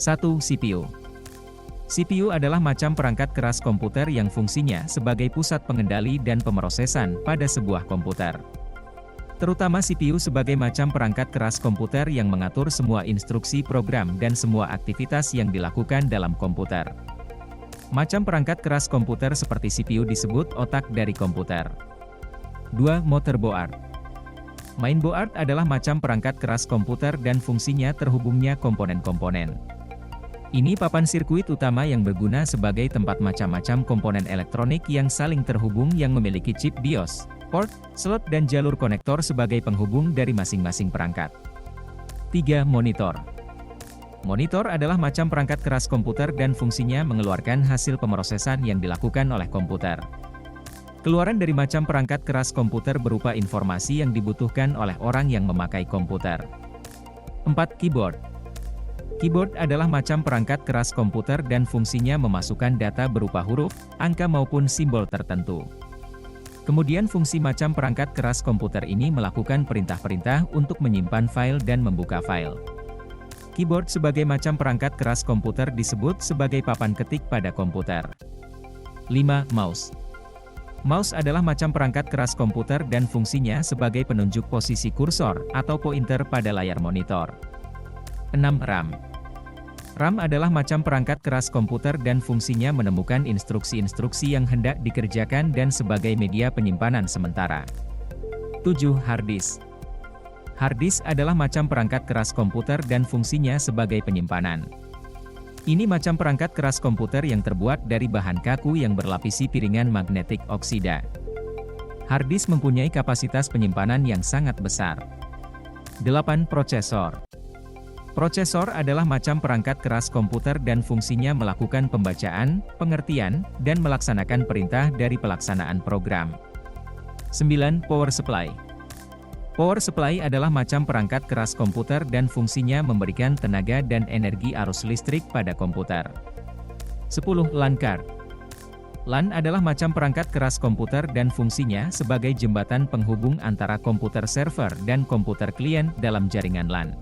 1. CPU. CPU adalah macam perangkat keras komputer yang fungsinya sebagai pusat pengendali dan pemrosesan pada sebuah komputer. Terutama CPU sebagai macam perangkat keras komputer yang mengatur semua instruksi program dan semua aktivitas yang dilakukan dalam komputer. Macam perangkat keras komputer seperti CPU disebut otak dari komputer. 2. Motherboard. Mainboard adalah macam perangkat keras komputer dan fungsinya terhubungnya komponen-komponen. Ini papan sirkuit utama yang berguna sebagai tempat macam-macam komponen elektronik yang saling terhubung yang memiliki chip BIOS, port, slot dan jalur konektor sebagai penghubung dari masing-masing perangkat. 3. Monitor. Monitor adalah macam perangkat keras komputer dan fungsinya mengeluarkan hasil pemrosesan yang dilakukan oleh komputer. Keluaran dari macam perangkat keras komputer berupa informasi yang dibutuhkan oleh orang yang memakai komputer. 4. Keyboard. Keyboard adalah macam perangkat keras komputer dan fungsinya memasukkan data berupa huruf, angka maupun simbol tertentu. Kemudian fungsi macam perangkat keras komputer ini melakukan perintah-perintah untuk menyimpan file dan membuka file. Keyboard sebagai macam perangkat keras komputer disebut sebagai papan ketik pada komputer. 5. Mouse. Mouse adalah macam perangkat keras komputer dan fungsinya sebagai penunjuk posisi kursor atau pointer pada layar monitor. 6. RAM. RAM adalah macam perangkat keras komputer dan fungsinya menemukan instruksi-instruksi yang hendak dikerjakan dan sebagai media penyimpanan sementara. 7. Hard disk. Hard disk adalah macam perangkat keras komputer dan fungsinya sebagai penyimpanan. Ini macam perangkat keras komputer yang terbuat dari bahan kaku yang berlapisi piringan magnetik oksida. Hard disk mempunyai kapasitas penyimpanan yang sangat besar. 8. Prosesor. Prosesor adalah macam perangkat keras komputer dan fungsinya melakukan pembacaan, pengertian, dan melaksanakan perintah dari pelaksanaan program. 9. Power supply. Power supply adalah macam perangkat keras komputer dan fungsinya memberikan tenaga dan energi arus listrik pada komputer. 10. LAN card. LAN adalah macam perangkat keras komputer dan fungsinya sebagai jembatan penghubung antara komputer server dan komputer klien dalam jaringan LAN.